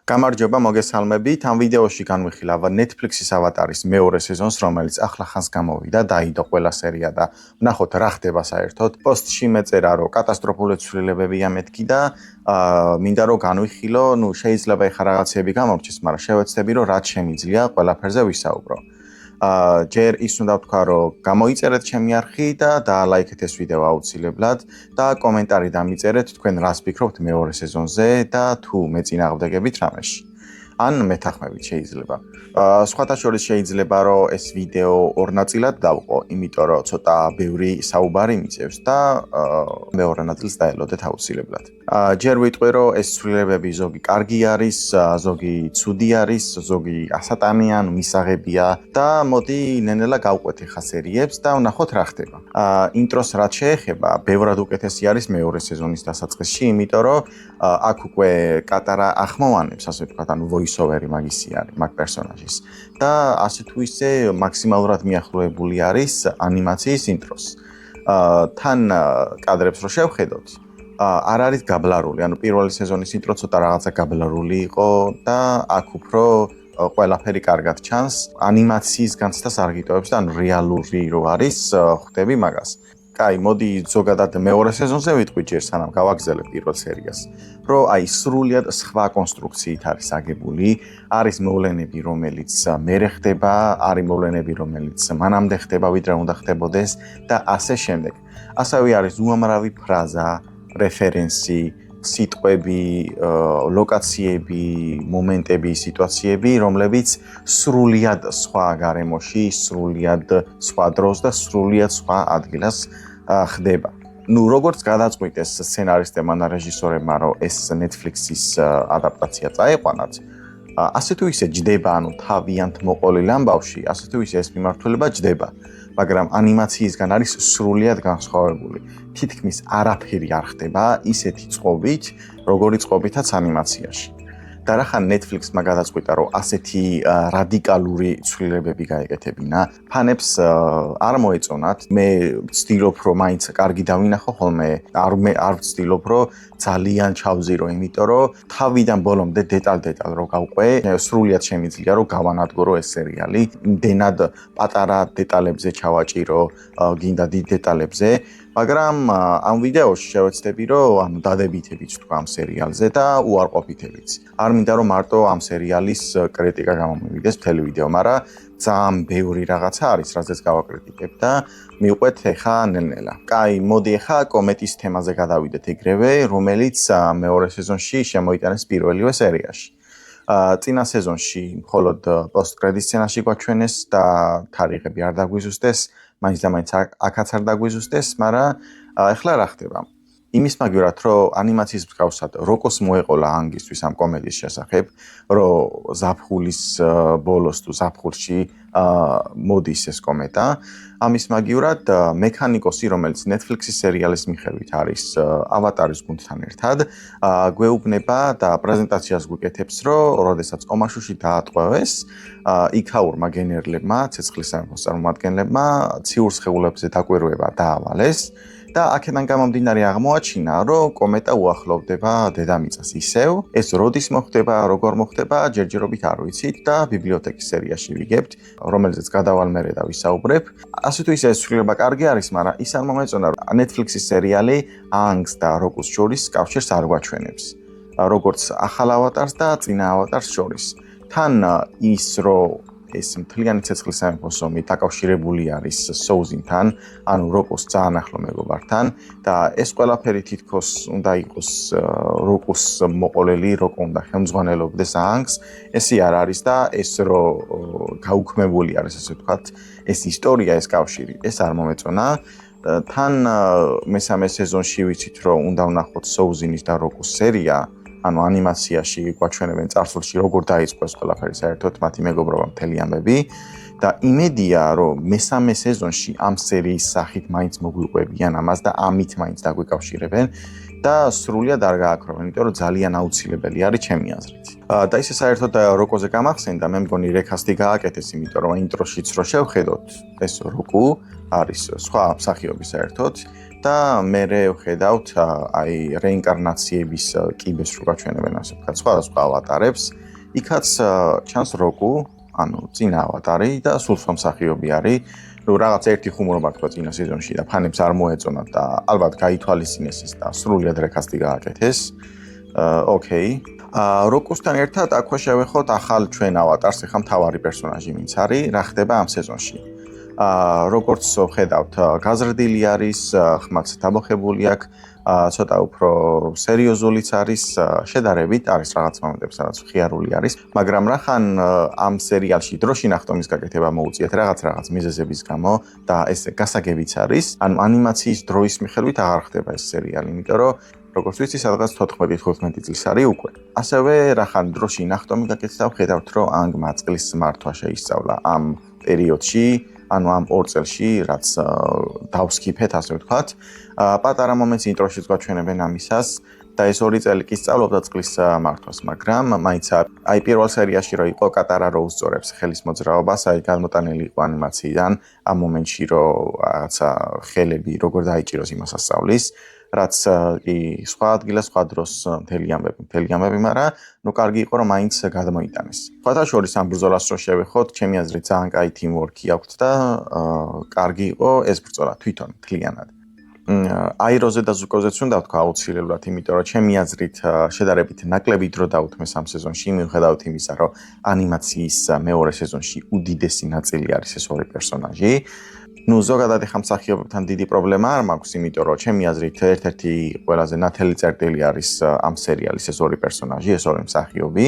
გამარჯობა, მოგესალმებით. ამ ვიდეოში განვიხილავ Netflix-ის ავატარის მეორე სეზონს, რომელიც ახლა ხანს გამოვიდა, დაიდო ყველა სერია და ვნახოთ რა ხდება საერთოდ. პოსტში მეწერა, რომ კატასტროფული ცვლილებებია მეთქი და მინდა რომ განვიხილო, შეიძლება ეხა რაღაცები გამორჩეს, მაგრამ შევეცდები, რომ რაც შემიძლია, ყველაფერზე ვისაუბრო. ჯერ ის უნდა ვთქვა, რომ გამოიწერეთ ჩემი არხი და დაალაიქეთ ეს ვიდეო აუცილებლად და კომენტარი დამიწერეთ თქვენ რას ფიქრობთ მეორე სეზონზე და თუ მეწინააღმდეგებით რამეში. ან მეთანხმებით შეიძლება. სხვათა შორის შეიძლება რომ ეს ვიდეო ორ ნაწილად დავყო, იმიტომ რომ ცოტა ბევრი საუბარი მიწევს და მეორე ნაწილს დაელოდეთ აუცილებლად. ჯერ ვიტყვი რომ ეს ცვლილებები ზოგი კარგი არის, ზოგი ცუდი არის, ზოგი ასატანია, მისაღებია და მოდი ნენელა გავყვეთ ხა სერიებს და ვნახოთ რა ხდება. ინტროს რაც შეეხება, ბევრად უკეთესი არის მეორე სეზონის დასაწყისში, იმიტომ რომ აქ უკვე კატარა ახმოვანებს, ასე ვთქვათ, ანუ voice-overi მაგისი არის მაგ პერსონაჟის და ასე თუ ისე მაქსიმალურად მიახლოებული არის ანიმაციის ინტროს. თან კადრებს რო შევხედოთ, არ არის გაბლარული, ანუ პირველი სეზონის ინტრო ცოტა რაღაცა გაბლარული იყო და აქ უფრო ყველაფერი კარგად ჩანს. ანიმაციის განცდას არ გიტოვებს და ანუ რეალური რო არის, ხვდები მაგას. კაი, მოდი ზოგადად მეორე სეზონზე ვიტყვი ჯერ სანამ გავაგზავნებ პირველ სერიას, რომ აი სრულიად სხვა კონსტრუქციით არის აგებული, არის მოვლენები, რომელიც მერე ხდება, არის მოვლენები, რომელიც მანამდე ხდება, ვიდრე უნდა ხდებოდეს და ასე შემდეგ. ასევე არის უამრავი ფრაზა, რეფერენსი, სიტყვები, ლოკაციები, მომენტები, სიტუაციები, რომლებიც სრულიად სხვა გარემოში, სრულიად სხვა დროს და სრულიად სხვა ადგილას ხდება. როგორც გადაწყვიტეს სცენარისტებმა და რეჟისორებმა, რომ ეს Netflix-ის ადაპტაცია წაეყვანათ, ასე თუ ისე ჯდება, ანუ თავიანთ მოყოლილ ამბავში, ასე თუ ისე ეს მიმართულება ჯდება, მაგრამ ანიმაციისგან არის სრულიად განსხვავებული. თითქმის არაფერი არ ხდება ისეთი წყობით, როგორი წყობითაც ანიმაციაში. და რახან Netflix-მა გადაწყვიტა, რომ ასეთი რადიკალური ცვლილებები გაეკეთებინა, ფანებს არ მოეწონათ. მე ვცდილობ, რომ მაინც კარგი დავინახო ხოლმე, არ ვცდილობ, რომ ძალიან ჩავზირო, იმიტომ რომ თავიდან ბოლომდე დეტალ-დეტალ რო გავყვე, სრულიად შემიძლია, რომ გავანადგურო ეს სერიალი, იმდენად პატარა დეტალებზე ჩავაჭირო, გინდა დიდ დეტალებზე. მაგრამ ამ ვიდეოში შევეცდები, რომ დადებითებიც თქვა ამ სერიალზე და უარყოფითებიც. არ მინდა რომ მარტო ამ სერიალის კრიტიკა გამომივიდეს მთელი ვიდეო, მაგრამ ძალიან ბევრი რაღაცა არის, რაზეც გავაკრიტიკებ და მივყვეთ ეხა ნელ-ნელა. კაი, მოდი ეხა კომეტის თემაზე გადავიდეთ ეგრევე, რომელიც მეორე სეზონში შემოიტანეს პირველივე სერიაში. წინა სეზონში მხოლოდ პოსტ-კრედიტ სცენაში გვაჩვენეს და თარიღები არ დაგვიზუსტეს, მაინც და მაინც აქაც არ დაგვიზუსტეს, მაგრამ ეხლა რა ხდება? იმის მაგივრად, რომ ანიმაციის მსგავსად როკოს მოეყოლა ანგისთვის ამ კომედიის შესახებ, რომ ზაფხულის ბოლოს თუ ზაფხულში მოდის ეს კომეტა. ამის მაგივრად მექანიკოსი, რომელიც Netflix-ის სერიალის მიხედვით არის ავატარის გუნდთან ერთად, გვეუბნება და პრეზენტაციას გვიკეთებს, რომ როდესაც ომაშუში დაატყვევეს, იქაურმა გენერლებმა, ცეცხლის სამეფოს წარმომადგენლებმა ციურ სხეულებზე დაკვირვება დაავალეს. და აქედან გამომდინარე აღმოაჩინა, რომ კომეტა უახლოვდება დედამიწას ისევ, ეს როდის მოხდება, როგორ მოხდება, ჯერჯერობით არ ვიცით და ბიბლიოთეკის სერიაში ვიგებთ, რომელზეც გადავალ მერე და ვისაუბრებ. ასე თუ ისე ეს ცვლილება კარგი არის, მაგრამ ის არ მომეწონა, რომ Netflix-ის სერიალი ანგს და როკოს შორის კავშირს არ გვაჩვენებს, როგორც ახალ ავატარს და წინა ავატარს შორის. თან ის, რომ ეს მთლიანი ცეცხლის სამეფოს ომი დაკავშირებული არის სოუზინთან, ანუ როკოს ძალიან ახლო მეგობართან და ეს ყველაფერი თითქოს უნდა იყოს როკოს მოყოლელი, როკო უნდა ხელმძღვანელობდეს ანგს, ესე არ არის და ეს რომ გაუქმებული არის, ასე ვთქვათ, ეს ისტორია, ეს კავშირი, ეს არ მომეწონა. თან მესამე სეზონში ვიცით, რომ უნდა ვნახოთ სოუზინის და როკოს სერია, ანუ ანიმაციაში გვაჩვენებენ წარსულში როგორ დაიწყო ეს ყველაფერი საერთოდ მათი მეგობრობა მთელი ამბები და იმედია რომ მესამე სეზონში ამ სერიის სახით მაინც მოგვიყვებიან ამას და ამით მაინც დაგვიკავშირებენ და სრულიად არ გააქრობენ, იმიტომ რომ ძალიან აუცილებელი არის ჩემი აზრით. და ისე საერთოდ როკოზე გამახსენდა, მე მგონი რეკასტი გააკეთეს, იმიტომ რომ ინტროშიც რო შევხედოთ, ეს როკუ არის სხვა მსახიობი საერთოდ და მე ვხედავთ აი რეინკარნაციების კიბეს რო გაჩვენებენ ასე ვთქვათ, სხვადასხვა ავატარებს. იქაც ჩანს როკუ, ანუ წინა ავატარი და სულ სხვა მსახიობი არის. ნუ რაღაც ერთი ხუმრობა თქვა წინა სეზონში და ფანებს არ მოეწონათ და ალბათ გაითვალისწინეს ის და სრულიად რეკასტი გააკეთეს. ოკეი. როკუსთან ერთად აქვე შევეხოთ ახალ ჩვენ ავატარს, ეხლა მთავარი პერსონაჟი ვინც არის, რა ხდება ამ სეზონში. როგორც ვხედავთ, გაზრდილი არის, ხმაც დაბოხებული აქვს, ცოტა უფრო სერიოზულიც არის, შედარებით არის რაღაც მომენტები, სადაც ხიარული არის, მაგრამ რახან ამ სერიალში დროში ნახტომის გაკეთება მოუწიათ რაღაც მიზეზების გამო და ეს გასაგებიც არის, ანუ ანიმაციის დროის მიხედვით აღარ ხდება ეს სერიალი, იმიტომ რომ როგორც ვიცი, სადღაც 14-15 წლის არის უკვე. ასევე რახან დროში ნახტომი გაკეთდა, ვხედავთ, რომ ანგმა წყლის მართვა შეისწავლა ამ პერიოდში, ანუ ამ 2 წელში, რაც დავსკიფეთ, ასე ვთქვათ. პატარა მომენტს ინტროშიც გაჩვენებენ ამისას და ეს 2 წელი კი სწავლობდა წყლის მართვას, მაგრამ მაინც აი პირველ სერიაში რო იყო კატარა რო უსწორებს ხელის მოძრაობას, აი გადმოტანილი იყო ანიმაციიდან ამ მომენტში რო რაღაცა ხელები როგორ დაიჭიროს იმას ასწავლის. რაც კი სხვა ადგილას, სხვა დროს მთელი ამბები, მაგრამ ნუ კარგი იყო რომ მაინც გადმოიტანეს. სხვათა შორის ამ ბრძოლას რო შევეხოთ, ჩემი აზრით ძალიან კაი ტიმვორკი აქვს და კარგი იყო ეს ბრძოლა თვითონ მთლიანად. აიროზე და ზუკოზეც უნდა ვთქვა აუცილებლად, იმიტომ რომ ჩემი აზრით შედარებით ნაკლები დრო დაუთმეს ამ სეზონში, მიუხედავად იმისა, რომ ანიმაციის მეორე სეზონში უდიდესი ნაწილი არის ეს 2 პერსონაჟი. ნუ ზოგადად ახლა მსახიობებთან დიდი პრობლემა არ მაქვს, იმიტომ რომ ჩემი აზრით ერთ-ერთი ყველაზე ნათელი წერტილი არის ამ სერიალის ეს 2 პერსონაჟი, ეს 2 მსახიობი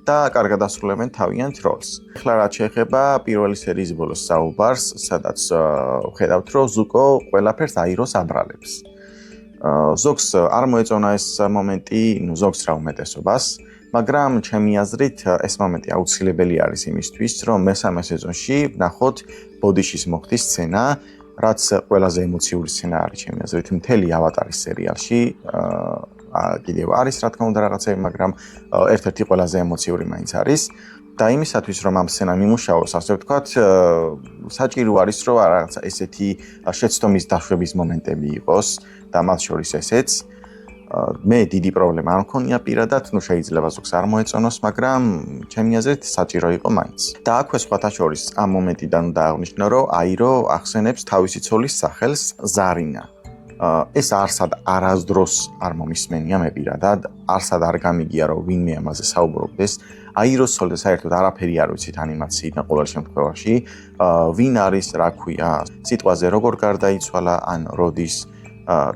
და კარგად ასრულებენ თავიანთ როლს. ახლა რაც შეეხება პირველი სერიის ბოლოს საუბარს, სადაც ვხედავთ, რომ ზუკო ყველაფერს აიროს აბრალებს. ზოგს არ მოეწონა ეს მომენტი, ნუ ზოგს რა უმეტესობას, მაგრამ ჩემი აზრით ეს მომენტი აუცილებელი არის იმისთვის, რომ მესამე სეზონში ვნახოთ ბოდიშის მოხდის სცენა, რაც ყველაზე ემოციური სცენა არის ჩემი აზრით მთელი ავატარის სერიალში. კიდევ არის რა თქმა უნდა რაღაცები, მაგრამ ერთ-ერთი ყველაზე ემოციური მაინც არის. და იმისათვის რომ ამ სცენამ იმუშაოს, ასე ვთქვათ, საჭირო არის რომ რაღაცა ესეთი შეცდომის დაშვების მომენტები იყოს და მათ შორის ესეც. მე დიდი პრობლემა არ მქონია პირადად, ნუ შეიძლება ზოგს არ მოეწონოს, მაგრამ ჩემი აზრით საჭირო იყო მაინც. და აქვე სხვათა შორის ამ მომენტიდან უნდა აღვნიშნო, რომ აირო ახსენებს თავისი ცოლის სახელს ზარინა. ეს არსად არასდროს არ მომისმენია მე პირადად, არსად არ გამიგია რომ ვინმე ამაზე საუბრობდეს. აიროს ცოლზე საერთოდ არაფერი არ ვიცით ანიმაციიდან ყოველ შემთხვევაში. ვინ არის, რა ქვია, სიტყვაზე როგორ გარდაიცვალა ან როდის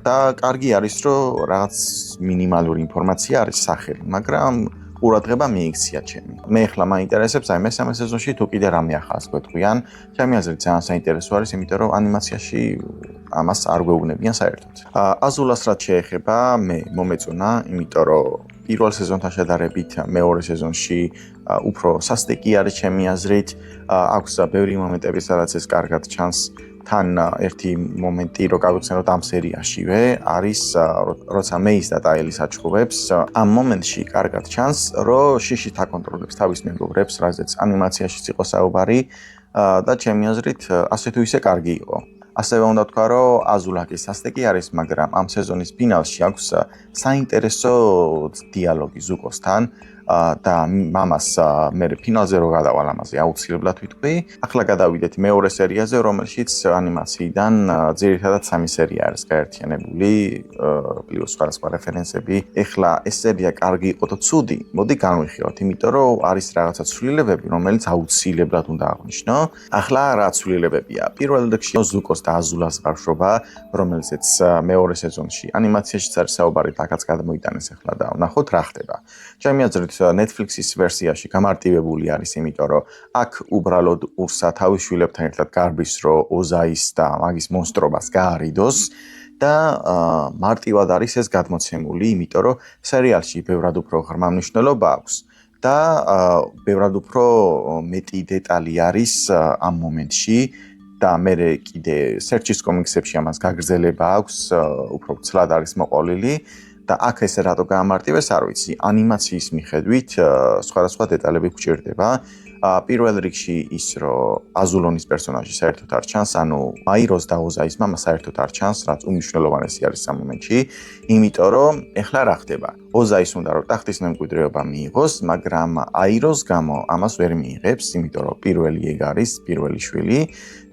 და კარგი არის რომ რაღაც მინიმალური ინფორმაცია არის სახელი, მაგრამ ყურადღება მიიქცია ჩემი. მე ახლა მაინტერესებს აი მესამე სეზონში თუ კიდე რამე ახალს გვეტყვიან. ჩემი აზრით ძალიან საინტერესო არის, იმიტომ რომ ანიმაციაში ამას არ გვეუბნებიან საერთოდ. აზულას რაც შეეხება, მე მომეწონა, იმიტომ რომ პირველ სეზონთან შედარებით მეორე სეზონში უფრო სასტიკი არის ჩემი აზრით. აქვს ბევრი მომენტები, სადაც ეს კარგად ჩანს. თან ერთი მომენტი რო გავიხსენოთ ამ სერიაშივე არის როცა მეის და ტაილის აჩხუბებს ამ მომენტში კარგად ჩანს რომ შიშით აკონტროლებს თავის მეგობრებს რაზეც ანიმაციაშიც იყო საუბარი და ჩემი აზრით ასე თუ ისე კარგი იყო. ასევე უნდა ვთქვა რომ აზულაკი სასტიკი არის, მაგრამ ამ სეზონის ფინალში აქვს საინტერესო დიალოგი ზუკოსთან და მამას მე ფინალზე რო გადავალ ამაზე აუცილებლად ვიტყვი. ახლა გადავიდეთ მეორე სერიაზე, რომელშიც ანიმაციიდან ძირითადად 3 სერია არის გაერთიანებული, პლუს სხვადასხვა რეფერენსები. ახლა ეს სერია კარგი იყო თუ ცუდი, მოდი განვიხილოთ, იმიტომ რომ არის რაღაცა ცვლილებები, რომელიც აუცილებლად უნდა აღვნიშნო. ახლა რა ცვლილებებია? პირველ რიგში ზუკოს და აზულას ბავშვობა, რომელზეც მეორე სეზონში ანიმაციაშიც არის საუბარი, დაკაც გადმოიტანეს ახლა და ვნახოთ რა ხდება. ჩემი აზრით Netflix-ის ვერსიაში გამარტივებული არის, იმიტომ რომ აქ უბრალოდ ურსა თავის შვილებთან ერთად გარბის, რომ ოზაის და მაგის მონსტრობას გაარიდოს და მარტივად არის ეს გადმოცემული, იმიტომ რომ სერიალში ბევრად უფრო ღრმა მნიშვნელობა აქვს და ბევრად უფრო მეტი დეტალი არის ამ მომენტში და მე კიდე Search-ის კომიქსებში ამას გაგრძელება აქვს, უფრო ცლად არის მოყოლილი. და აქ ეს რატო გაამარტივეს, არ ვიცი. ანიმაციის მიხედვით სხვადასხვა დეტალები გვჭირდება. პირველ რიგში ის, რომ აზულონის პერსონაჟი საერთოდ არ ჩანს, ანუ მაიროს და ოზაის მამა საერთოდ არ ჩანს, რაც უმნიშვნელოვანესი არის ამ მომენტში, იმიტომ რომ ეხლა რა ხდება? ოზაის უნდა რომ ტახტის მემკვიდრეობა მიიღოს, მაგრამ აიროს გამო ამას ვერ მიიღებს, იმიტომ რომ პირველი ეგ არის, პირველი შვილი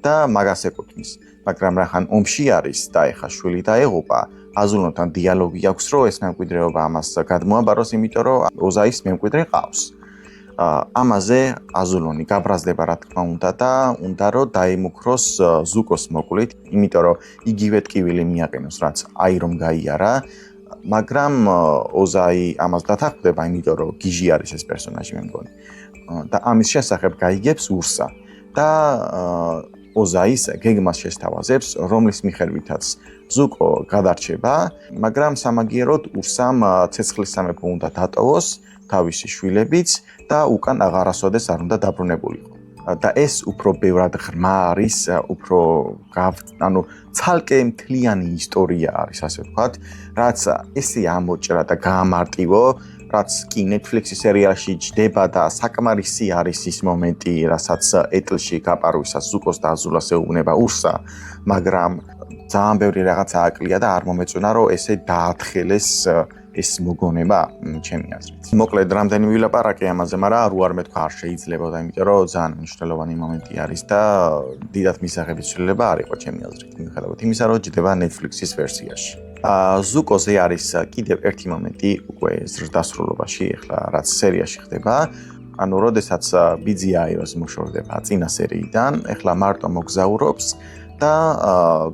და მაგას ეკუთვნის. მაგრამ რახან ომში არის და ეხა შვილი დაეღუპა, აზულონთან დიალოგი აქვს, რომ ეს მემკვიდრეობა ამას გადმოაბაროს, იმიტომ რომ ოზაის მემკვიდრე ყავს. ამაზე აზულონი გაბრაზდება რა თქმა უნდა და უნდა რომ დაემუქროს ზუკოს მოკლით, იმიტომ რომ იგივე ტკივილი მიაყენოს, რაც აირომ გაიარა, მაგრამ ოზაი ამას დათანხმდება, იმიტომ რომ გიჟი არის ეს პერსონაჟი მე მგონი. და ამის შესახებ გაიგებს ურსა და ოზაის გეგმას შესთავაზებს, რომლის მიხედვითაც ზუკო გადარჩება, მაგრამ სამაგიეროდ ურსამ ცეცხლის სამეფო უნდა დატოვოს თავისი შვილებიც და უკან აღარასოდეს არ უნდა დაბრუნებულიყო. და ეს უფრო ბევრად ღრმა არის, უფრო ცალკე მთლიანი ისტორია არის, ასე ვთქვათ, რაც ესე ამოჭრა და გაამარტივო, რაც კი Netflix-ის სერიალში ჯდება და საკმარისი არის ის მომენტი, რასაც ეტლში გაპარვისას ზუკოს და აზულას ეუბნება ურსა, მაგრამ ძალიან ბევრი რაღაცა აკლია და არ მომეწონა, რომ ესე დაათხელეს ეს მოგონება, ჩემი აზრით. მოკლედ, რამდენი ვილაპარაკე ამაზე, მაგრამ არ მეთქვა არ შეიძლებოდა, იმიტომ რომ ძალიან მნიშვნელოვანი მომენტი არის და დიდად მისაღები ცვლილება არ იყო ჩემი აზრით, მიუხედავად იმისა, რომ ჯდება Netflix-ის ვერსიაში. ზუკოზე არის კიდევ ერთი მომენტი უკვე დასრულობაში, ახლა რაც სერიაში ხდება. ანუ, როდესაც ბიძი აიროს მოშორდება წინა სერიიდან, ახლა მარტო მოგზაურობს და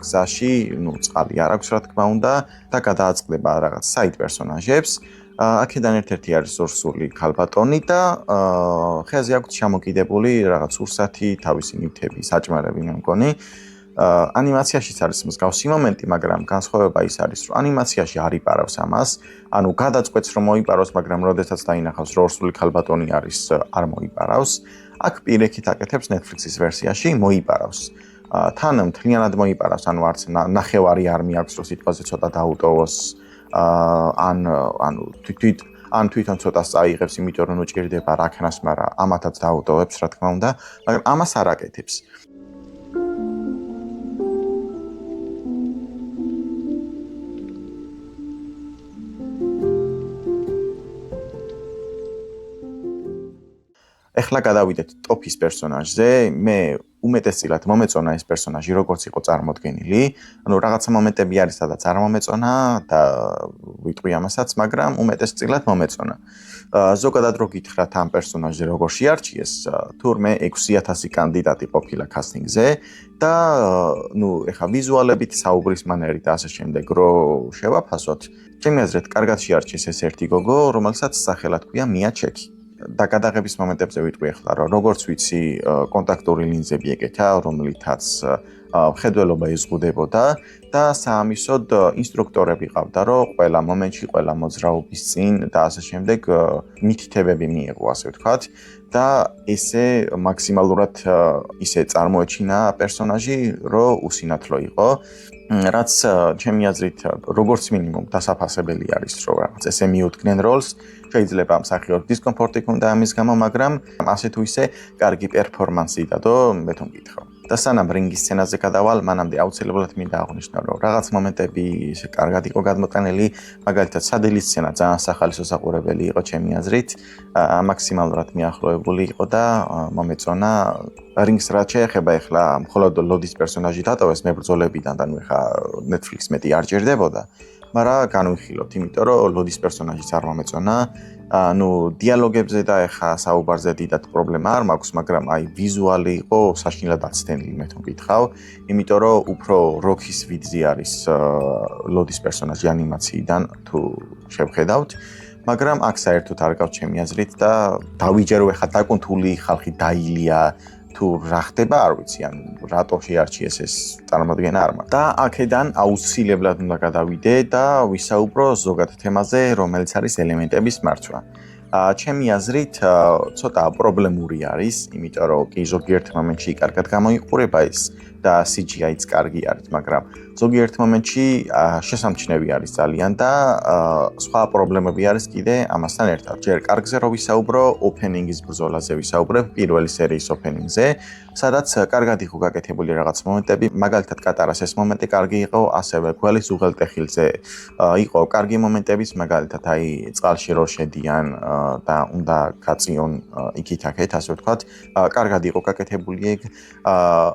გზაში, წყალი არ აქვს რა თქმა უნდა და გადააწყდება რაღაც საიდ პერსონაჟებს. აქედან ერთ-ერთი არის ორსული ქალბატონი და ხეზე აქვს ჩამოკიდებული რაღაც ურსათი, თავისი ნივთები, საჭმელები მე მგონი. ანიმაციაშიც არის მსგავსი მომენტი, მაგრამ განსხვავება ის არის, რომ ანიმაციაში არ იპარავს ამას, ანუ გადაწყვეტს რომ მოიპაროს, მაგრამ როდესაც დაინახავს რომ ორსული ქალბატონი არის, არ მოიპარავს. აქ პირიქით აკეთებს Netflix-ის ვერსიაში, მოიპარავს. თან მთლიანად მოიპარავს, ანუ არც ნახევარი არ მიაქვს, რომ სიტყვაზე ცოტა დაუტოვოს, ან თვითონ ცოტას წაიღებს, იმიტომ რომ უჭირდება რაქნას, მაგრამ ამათაც დაუტოვებს, რა თქმა უნდა, მაგრამ ამას არ აკეთებს. ეხლა გადავიდეთ ტოფის პერსონაჟზე, მე უმეტესწილად მომეწონა ეს პერსონაჟი, როგორც იყო წარმოდგენილი. ანუ რაღაცა მომენტები არის, სადაც არ მომეწონა და ვიტყვი ამასაც, მაგრამ უმეტესწილად მომეწონა. ზოგადად რო გითხრათ ამ პერსონაჟზე როგორ შეარჩიეს, თურმე 6000 კანდიდატი ყოფილა კასტინგზე და ეხა ვიზუალებით, საუბრის მანერით და ასე შემდეგ რო შევაფასოთ, ჩემი აზრით, კარგად შეარჩიეს ეს ერთი გოგო, რომელსაც სახელად ჰქვია მია ჩექი. და გადაღების მომენტებზე ვიტყვი ახლა, რომ როგორც ვიცი, კონტაქტური ლინზები ეკეთა, რომლითაც მხედველობა იზღუდებოდა და საამისოდ ინსტრუქტორები ყავდა, რომ ყველა მომენტში, ყველა მოძრაობის წინ და ასე შემდეგ მითითებები მიიღო, ასე ვთქვათ, და ესე მაქსიმალურად ისე წარმოეჩინა პერსონაჟი, რომ უსინათლო იყო. რაც ჩემი აზრით, როგორც მინიმუმ დასაფასებელი არის, რომ რაღაც ესე მიუდგნენ როლს, შეიძლება მსახიობს დისკომფორტი ჰქონდა ამის გამო, მაგრამ ასე თუ ისე კარგი პერფორმანსი დადო, მე თვითონ მკითხავ. და სანამ რინგის სცენაზე გადავალ, მანამდე აუცილებლად მინდა აღვნიშნო, რომ რაღაც მომენტები ისე კარგად იყო გადმოყენილი, მაგალითად სადილის სცენა ძალიან სახალისო საყურებელი იყო ჩემი აზრით, მაქსიმალურად მიახლოებული იყო და მომეწონა. რინგს რაც შეეხება ახლა მხოლოდ ლოდის პერსონაჟი დატოვეს მებრძოლებიდან და ეხა Netflix მეტი არ ჭირდებოდა, მაგრამ განვიხილოთ, იმიტომ რომ ლოდის პერსონაჟიც არ მომეწონა. დიალოგებზე და ეხა საუბარზე დიდად პრობლემა არ მაქვს, მაგრამ აი ვიზუალი იყო საშინლად აცდენილი, მე თვითონ მკითხავ, იმიტომ რომ უფრო როქის ვიძი არის ლოდის პერსონაჟი ანიმაციიდან თუ შევხედავთ, მაგრამ აქ საერთოდ არ გაქვს ჩემი აზრით და დავიჯერო ეხა დაკუნთული ხალხი დაილია თუ რა ხდება, არ ვიცი, ან რატო შეარჩიეს ეს წარმოდგენა არ მაქვს. და აქედან აუცილებლად უნდა გადავიდე და ვისაუბრო ზოგად თემაზე, რომელიც არის ელემენტების მარცვა. ჩემი აზრით, ცოტა პრობლემური არის, იმიტომ რომ კი ზოგიერთ მომენტში კარგად გამოიყურება ის და CGI-ც კარგი არის, მაგრამ ზოგიერთ მომენტში შესამჩნევი არის ძალიან და სხვა პრობლემები არის კიდე ამასთან ერთად. ჯერ კარგზე რო ვისაუბრო, opening-ის ბრძოლაზე ვისაუბრებ, პირველი სერიის opening-ზე, სადაც კარგად იყო გაკეთებული რაღაც მომენტები, მაგალითად კატარას ეს მომენტი კარგი იყო, ასევე გველის უღელტეხილზე იყო კარგი მომენტებიც, მაგალითად აი წყალში რო შედიან და უნდა გაწიონ იქით-აქეთ, ასე ვთქვათ, კარგად იყო გაკეთებული ეგ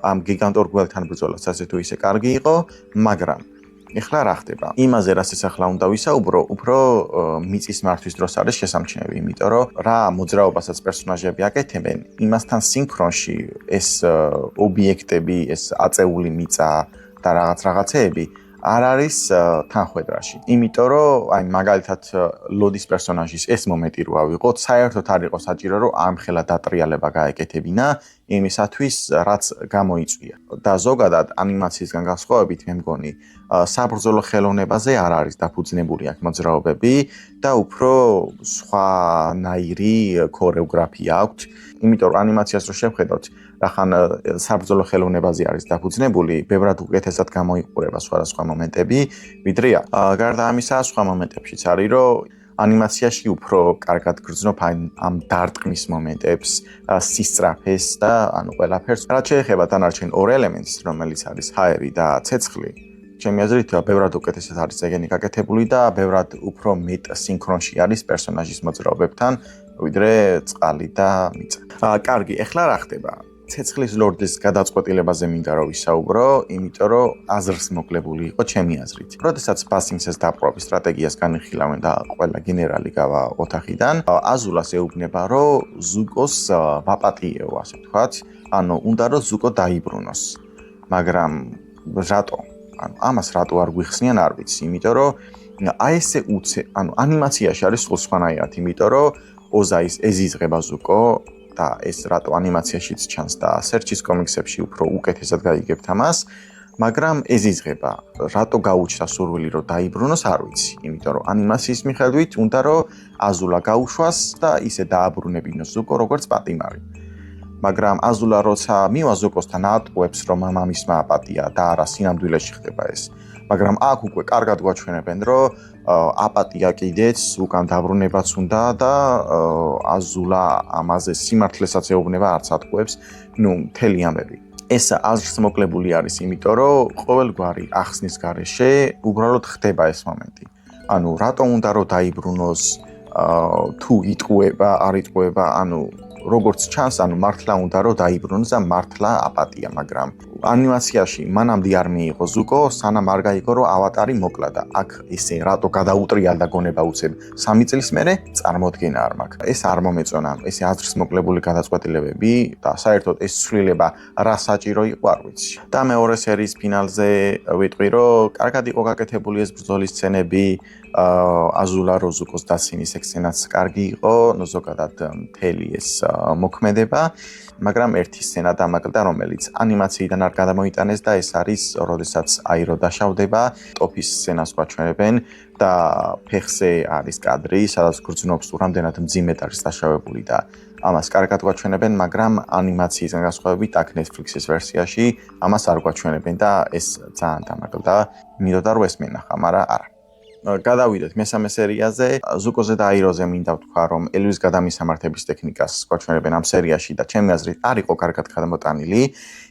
ამ გიგანტურ გველთან ბრძოლაც ასე თუ ისე კარგი იყო, მაგრამ ეხლა რა ხდება? იმაზე რასაც ახლა უნდა ვისაუბრო, უფრო მიწის მართვის დროს არის შესამჩნევი, იმიტომ რომ რა მოძრაობასაც პერსონაჟები აკეთებენ, იმასთან სინქრონში ეს ობიექტები, ეს აწეული მიწა და რაღაცეები არ არის თანხვედრაში. იმიტომ რომ აი მაგალითად ლოდის პერსონაჟის ეს მომენტი რო ავიღოთ, საერთოდ არ იყო საჭირო რომ ამხელა დატრიალება გაეკეთებინა იმისათვის, რაც გამოიწვია. და ზოგადად ანიმაციისგან განსხვავებით, მე მგონი, საბრძოლო ხელოვნებაზე არ არის დაფუძნებული აქ მოძრაობები და უფრო სხვანაირი ქორეოგრაფია აქვს. იმიტომ რომ ანიმაციას რო შევხედოთ, რახან საბრძოლო ხელოვნებაზე არის დაფუძნებული, ბევრად უკეთესად გამოიყურება სხვადასხვა მომენტები, ვიდრე გარდა ამისა, სხვა მომენტებშიც არის, რომ ანიმაციაში უფრო კარგად გრძნობ ამ დარტყმის მომენტებს, სისწრაფეს და ანუ ყველაფერს. რაც შეეხება დანარჩენ ორ ელემენტს, რომელიც არის ჰაერი და ცეცხლი, ჩემი აზრით, ბევრად უკეთესად არის ეგენი გაკეთებული და ბევრად უფრო მეტ სინქრონში არის პერსონაჟის მოძრაობებთან, ვიდრე წყალი და მიწა. კარგი, ეხლა რა ხდება? ცეცხლის ლორდის გადაწყვეტილებაზე მინდა რომ ვისაუბრო, იმიტომ რომ აზრს მოკლებული იყო ჩემი აზრით. როდესაც ბასინგსეს დაპყრობის სტრატეგიას განიხილავენ და ყველა გენერალი გავა ოთახიდან, აზულას ეუბნება, რომ ზუკოს ვაპატიეო, ასე ვთქვათ, ანუ უნდა რომ ზუკო დაიბრუნოს. მაგრამ რატო? ანუ ამას რატო არ გვიხსნიან, არ ვიცი, იმიტომ რომ აი ესე ანუ ანიმაციაში არის სხვანაირად, იმიტომ რომ ოზაის ეზიზღება ზუკო და ეს რატო ანიმაციაშიც ჩანს და სერჩის კომიქსებში უფრო უკეთესად გაიგებთ ამას, მაგრამ ეზიზღება, რატო გაუჩნდა სურვილი რომ დაიბრუნოს, არ ვიცი, იმიტომ რომ ანიმაციის მიხედვით უნდა რომ აზულა გაუშვას და ისე დააბრუნებინოს ზუკო როგორც პატიმარი. მაგრამ აზულა როცა მივა ზუკოსთან ატყუებს რომ მამამისმა აპატია და არა სინამდვილეში ხდება ეს. მაგრამ აქ უკვე კარგად გვაჩვენებენ რომ აპატია კიდეც უკან დაბრუნებაც უნდა და აზულა ამაზე სიმართლესაც ეუბნება არც ატყუებს, მთელი ამბები. ეს აზრს მოკლებული არის, იმიტომ რომ ყოველგვარი ახსნის გარეშე უბრალოდ ხდება ეს მომენტი. ანუ რატომ უნდა რომ დაიბრუნოს, თუ იტყუება, არ იტყუება, ანუ როგორც ჩანს, ანუ მართლა უნდა რომ დაიბრუნოს და მართლა აპატია, მაგრამ ანიმაციაში მანამდე არ მიიღო ზუკო, სანამ არ გაიგო რომ ავატარი მოკლა და აქ ესე რატო გადაუტრიალდა გონება უცებ 3 წლის მერე წარმოდგენა არ მაქვს. ეს არ მომეწონა, ესე აზრს მოკლებული გადაწყვეტილებები და საერთოდ ეს ცვლილება რა საჭირო იყო, არ ვიცი. და მეორე სერიის ფინალზე ვიტყვი რომ კარგად იყო გაკეთებული ეს ბრძოლის სცენები, აზულა როზუკოს დაცინის ექსცენაც კარგი იყო, ზოგადად მთელი ეს მოქმედება, მაგრამ ერთი სცენა დამაგდა, რომელიც ანიმაციიდან არ გადამოიტანეს და ეს არის, როდესაც აირო დაშავდება, ტოფის სცენას გვაჩვენებენ და ფეხზე არის კადრი, სადაც გრძნობს თუ რამდენად მძიმედ არის დაშავებული და ამას კარგად გვაჩვენებენ, მაგრამ ანიმაციისგან განსხვავებით აქ Netflix-ის ვერსიაში ამას არ გვაჩვენებენ და ეს ძალიან დამაგდა. მინდოდა რომ ეს მენახა, მაგრამ არა. გადავიდეთ მესამე სერიაზე, ზუკოზე და აიროზე მინდა ვთქვა, რომ ელვის გადამისამართების ტექნიკას გვაჩვენებენ ამ სერიაში და ჩემი აზრით არ იყო კარგად გადამოტანილი,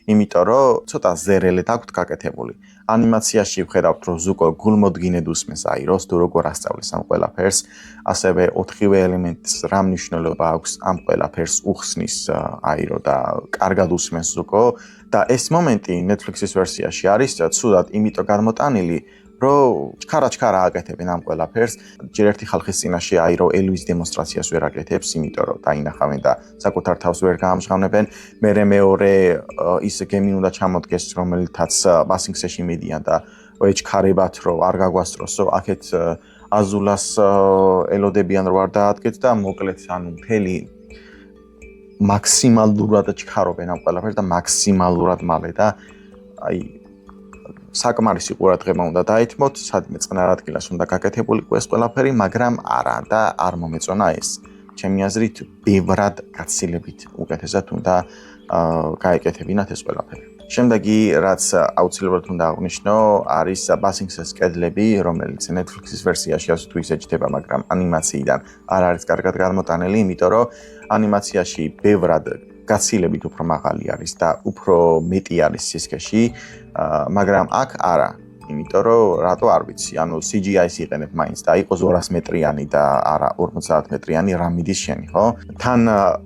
იმიტომ რომ ცოტა ზერელად აქვს გაკეთებული. ანიმაციაში ვხედავთ, რომ ზუკო გულმოდგინედ უსმენს აიროს, თუ როგორ ასწავლის ამ ყველაფერს, ასევე 4-ვე ელემენტს რა მნიშვნელობა აქვს ამ ყველაფერს უხსნის აირო და კარგად usmens ზუკო და ეს მომენტი Netflix-ის ვერსიაში არის ცუდად იმიტომ გადმოტანილი, რომ ჩქარა აკეთებენ ამ ყველაფერს. ჯერ ერთი ხალხის წინაშე აირო ელვის დემონსტრაციას ვერ აკეთებს, იმიტომ რომ დაინახავენ და საკუთარ თავს ვერ გაამჟღავნებენ. მერე მეორე ის გემი უნდა ჩამოდგეს, რომელთაც ბასინგსეში მიდიან და ეჩქარებათ, რომ არ გაგვასწროსო, აქეთ აზულას ელოდებიან რომ არ დაადგეთ და მოკლედ ანუ მთელი მაქსიმალურად ჩქარობენ ამ ყველაფერს და მაქსიმალურად მალე და აი საკმარისი ყურადღება უნდა დაეთმოთ, სადმე წყნარ ადგილას უნდა გაკეთებულიყო ეს ყველაფერი, მაგრამ არა და არ მომეწონა ეს. ჩემი აზრით, ბევრად გაცილებით უკეთესად უნდა გაეკეთებინათ ეს ყველაფერი. შემდეგი, რაც აუცილებლად უნდა აღვნიშნო, არის ბასინგსის კედლები, რომელიც Netflix-ის ვერსიაში ასე თუ ისე ჯდება, მაგრამ ანიმაციიდან არ არის კარგად გამოტანილი, იმიტომ რომ ანიმაციაში ბევრად გაცილებით უფრო მაღალი არის და უფრო მეტი არის სისქეში, მაგრამ აქ არა. იმიტომ რომ რატო არ ვიცი, ანუ CGI-ს იყენებ მაინც და იყოს 200 მეტრიანი და არა 50 მეტრიანი რა მიდის შენი, ხო? თან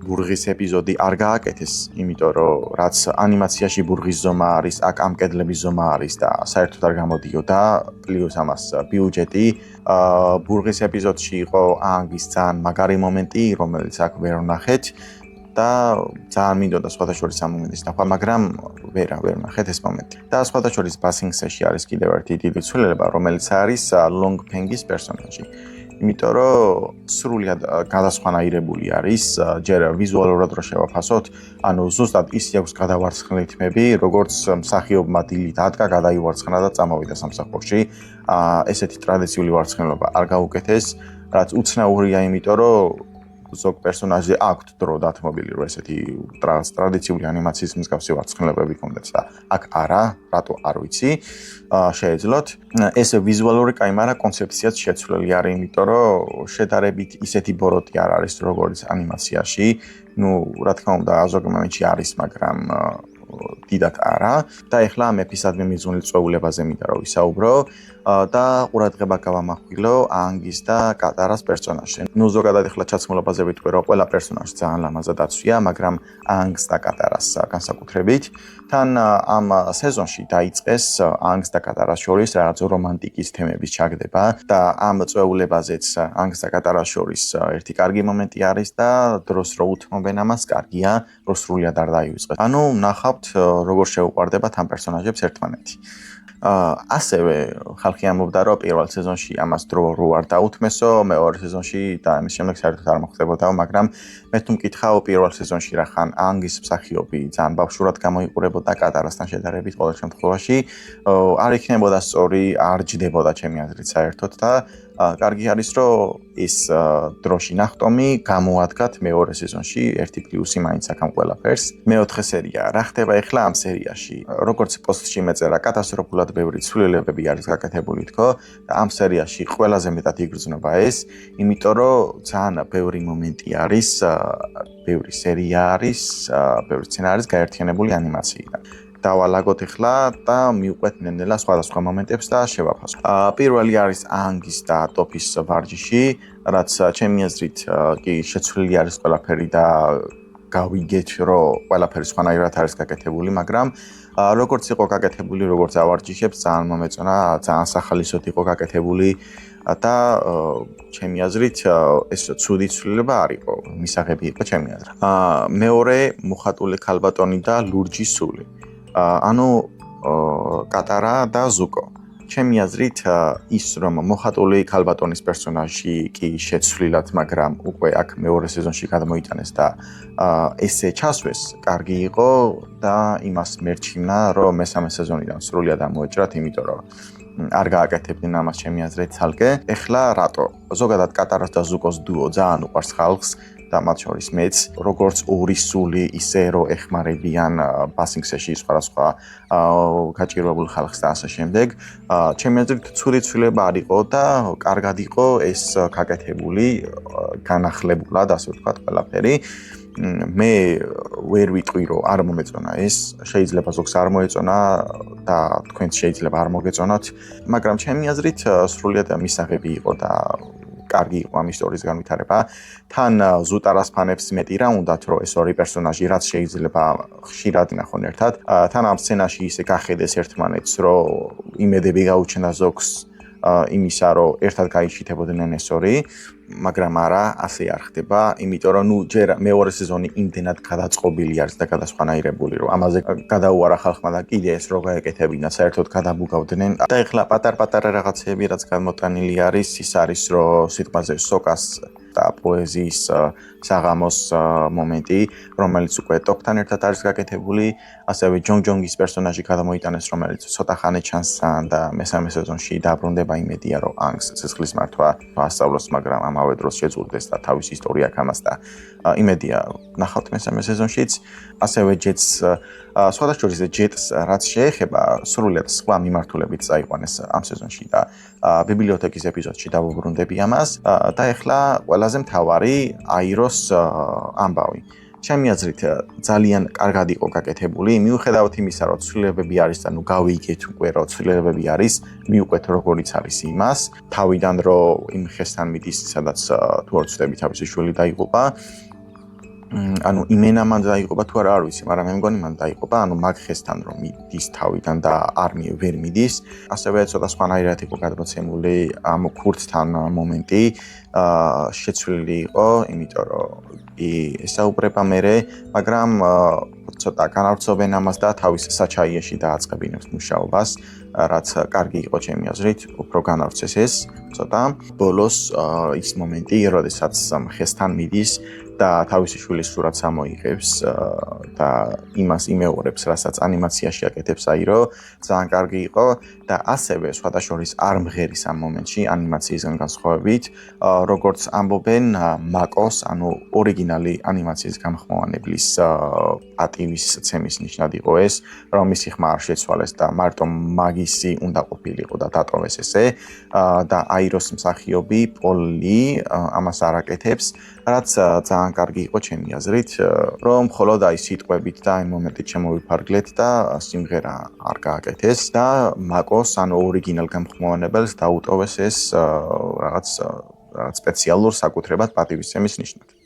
ბურღის ეპიზოდი არ გააკეთეს, იმიტომ რომ რაც ანიმაციაში ბურღის ზომა არის, აქ ამ კედლების ზომა არის და საერთოდ არ გამოდიოდა, პლუს ამას ბიუჯეტი. ბურღის ეპიზოდში იყო ანგის ძალიან მაგარი მომენტი, რომელიც აქ ვერ ვნახეთ. და ძალიან მინდოდა სხვადასხვა ამ მომენტის ნახვა, მაგრამ ვერ ვნახეთ ეს მომენტი. და სხვადასხვა ბასინგსში არის კიდევ ერთი დიდი ცვლილება, რომელიც არის ლონგ ფენგის პერსონაჟი. იმიტომ რომ სრულიად გადასხვანაირებული არის, ჯერ ვიზუალურად რო შევაფასოთ, ანუ ზუსტად ის აქვს გადავარცხნილი თმები, როგორც მსახიობმა დილით ადგა, გადაივარცხნა და წამოვიდა სამსახურში. ესეთი ტრადიციული ვარცხნილობა არ გაუკეთეს, რაც უცნაურია, იმიტომ რომ ზოგ პერსონაჟზე აქვთ დრო დათმობილი, რომ ესეთი ტრადიციული ანიმაციის მსგავსი ვარცხნილებები ჰქონდეთ და აქ არა, რატო არ ვიცი. შეეძლოთ. ეს ვიზუალური კაი, მაგრამ კონცეფციაც შეცვლილი არის, იმიტომ რომ შედარებით ისეთი ბოროტი არ არის, როგორც ანიმაციაში. ნუ, რა თქმა უნდა, ზოგ მომენტში არის, მაგრამ დიდად არა. და ეხლა მეფისადმი მიზუნილ წვეულებაზე მინდა რომ ვისაუბრო და ყურადღება გავამახვილო ანგის და კატარას პერსონაჟზე. ნუ ზოგადად ეხლა ჩაცმულობაზე ვიტყვი რომ ყველა პერსონაჟი ძალიან ლამაზად აცვია, მაგრამ ანგს და კატარას განსაკუთრებით. თან ამ სეზონში დაიწყეს ანგს და კატარას შორის რაღაც რომანტიკის თემების ჩაგდება და ამ წვეულებაზეც ანგს და კატარას შორის ერთი კარგი მომენტი არის და დროს რო უთმობენ ამას, კარგია, რო სრულიად არ დაივიწყეთ. ანუ ნახავთ როგორ შეუყვარდებათ ამ პერსონაჟებს ერთმანეთი. ასევე ხალხი ამბობდა, რომ პირველ სეზონში ამას დრო რო არ დაუთმესო, მეორე სეზონში და ამის შემდეგ საერთოდ არ მოხდებოდაო, მაგრამ მე თუ მკითხავ პირველ სეზონში რახან ანგის მსახიობი ძალიან ბავშვურად გამოიყურებოდა კატარასთან შედარებით ყოველ შემთხვევაში, არ იქნებოდა სწორი, არ ჯდებოდა ჩემი აზრით საერთოდ და კარგი არის, რომ ეს დროში ნახტომი გამოადგათ მეორე სეზონში, ერთი პლუსი მაინც აქ ამ ყველაფერს. მეოთხე სერია, რა ხდება ეხლა ამ სერიაში? როგორც პოსტში მეწერა, კატასტროფულად ბევრი ცვლილებები არის გაკეთებული თქო და ამ სერიაში ყველაზე მეტად იგრძნობა ეს, იმიტომ რომ ძალიან ბევრი მომენტი არის, ბევრი სერია არის, ბევრი სცენარი არის გაერთიანებული ანიმაციიდან. დავალაგოთ ეხლა და მივყვეთ ნელ-ნელა სხვადასხვა მომენტებს და შევაფასოთ. პირველი არის ანგის და ტოფის ვარჯიში, რაც ჩემი აზრით კი შეცვლილი არის ყველაფერი და გავიგეთ, რომ ყველაფერი სხვანაირად არის გაკეთებული, მაგრამ როგორც იყო გაკეთებული, როგორც ავარჯიშებს, ძალიან მომეწონა, ძალიან სახალისოდ იყო გაკეთებული და ჩემი აზრით ეს ცუდი ცვლილება არ იყო, მისაღები იყო ჩემი აზრით. მეორე მოხატული ქალბატონი და ლურჯი სული. ანუ კატარა და ზუკო. ჩემი აზრით ის რომ მოხატული ქალბატონის პერსონაჟი კი შეცვლილად, მაგრამ უკვე აქ მეორე სეზონში გადმოიტანეს და ესე ჩასვეს, კარგი იყო და იმას მერჩივნა, რომ მესამე სეზონიდან სრულიად ამოეჭრათ, იმიტომ რომ არ გააკეთებდნენ ამას ჩემი აზრით ცალკე. ეხლა რატო? ზოგადად კატარას და ზუკოს დუო ძალიან უყვარს ხალხს და მათ შორის მეც, როგორც ორი სული, ისე რომ ეხმარებიან ბასინგსში სხვადასხვა გაჭირვებულ ხალხს და ასე შემდეგ. ჩემი აზრით ცუდი ცვლილება არ იყო და კარგად იყო ეს გაკეთებული, განახლებულად, ასე ვთქვათ, ყველაფერი. მე ვერ ვიტყვი რომ არ მომეწონა ეს, შეიძლება ზოგს არ მოეწონა და თქვენც შეიძლება არ მოგეწონოთ, მაგრამ ჩემი აზრით სრულიად მისაღები იყო და კარგი იყო ამ ისტორიის განვითარება. თან ზუტარას ფანებს მეტი რა უნდათ, რომ ეს ორი პერსონაჟი რაც შეიძლება ხშირად ნახონ ერთად. თან ამ სცენაში ისე გახედეს ერთმანეთს, რომ იმედები გაუჩნდა ზოგს იმისა, რომ ერთად გაიჩიტებოდნენ ეს ორი, მაგრამ არა, ასე არ ხდება, იმიტომ რომ ნუ ჯერ მეორე სეზონი იმდენად გადაწყობილი არის და გადასხვანაირებული, რომ ამაზე გადაუარა ხალხმა და კიდე ეს რო გაეკეთებინა, საერთოდ გადაბუგავდნენ. და ეხლა პატარ-პატარა რაღაცეები რაც გამოტანილი არის, ის არის, რომ სიტყვაზე სოკას და პოეზიის საღამოს მომენტი, რომელიც უკვე ტოპთან ერთად არის გაკეთებული, ასევე ჯონგის პერსონაჟი გადმოიტანეს, რომელიც ცოტა ხანი ჩანს და მესამე სეზონში დაბრუნდება იმედია, რომ ანგს ცეცხლის მართვა ასწავლოს, მაგრამ ამავე დროს შეძულდეს და თავის ისტორია გამას და იმედია ნახავთ მესამე სეზონშიც. ასევე ჯეთს სხვადასხვა ჯეტს რაც შეეხება სრულიად სხვა მიმართულებით წაიყვანეს ამ სეზონში და ბიბლიოთეკის ეპიზოდში დავუბრუნდები ამას და ეხლა ყველაზე მთავარი აიროს ამბავი. ჩემი აზრით ძალიან კარგად იყო გაკეთებული, მიუხედავად იმისა, რომ ცვლილებები არის და გავიგეთ უკვე რომ ცვლილებები არის, მიუყვეთ როგორიც არის იმას, თავიდან რომ იმ ხესთან მიდის, სადაც თუ არ ვცდები თავისი შვილი დაიღუპა, ანუ იმენა მან დაიღუპა თუ არა არ ვიცი, მაგრამ მე მგონი მან დაიღუპა, ანუ მაგ ხესთან რომ მიდის თავიდან და არმი ვერ მიდის, ასევე ცოტა სხვანაირად იყო გადმოცემული ამ ქურთთან მომენტი, შეცვლილი იყო, იმიტომ რომ ესაუბრება მერე, მაგრამ ცოტა განავრცობენ ამას და თავის საჩაიაში დააწყებინებს მუშაობას, რაც კარგი იყო ჩემი აზრით, უფრო განავრცეს ეს ცოტა. ბოლოს ის მომენტი, როდესაც ხესთან მიდის და თავისი შვილის სურათს ამოიღებს და იმას იმეორებს, რასაც ანიმაციაში აკეთებს აირო, ძალიან კარგი იყო და ასევე სხვადასხვა არ მღერის ამ მომენტში ანიმაციისგან განსხვავებით, როგორც ამბობენ მაკოს, ანუ ორიგინალი ანიმაციის გამხმოვანებლის პატივისცემის ნიშნად იყო ეს, რომ მისი ხმა არ შეცვალეს და მარტო მაგისი უნდა ყოფილიყო და დატოვეს ესე და აიროს მსახიობი პოლი ამას არ აკეთებს, რაც ძალიან კარგი იყო ჩემი აზრით, რომ მხოლოდ აი სიტყვებით და აი მომენტით შემოვიფარგლეთ და სიმღერა არ გააკეთეს და მაკოს ანუ ორიგინალ გამხმოვანებელს დაუტოვეს ეს რაღაც სპეციალურ საკუთრებად პატივისცემის ნიშნად.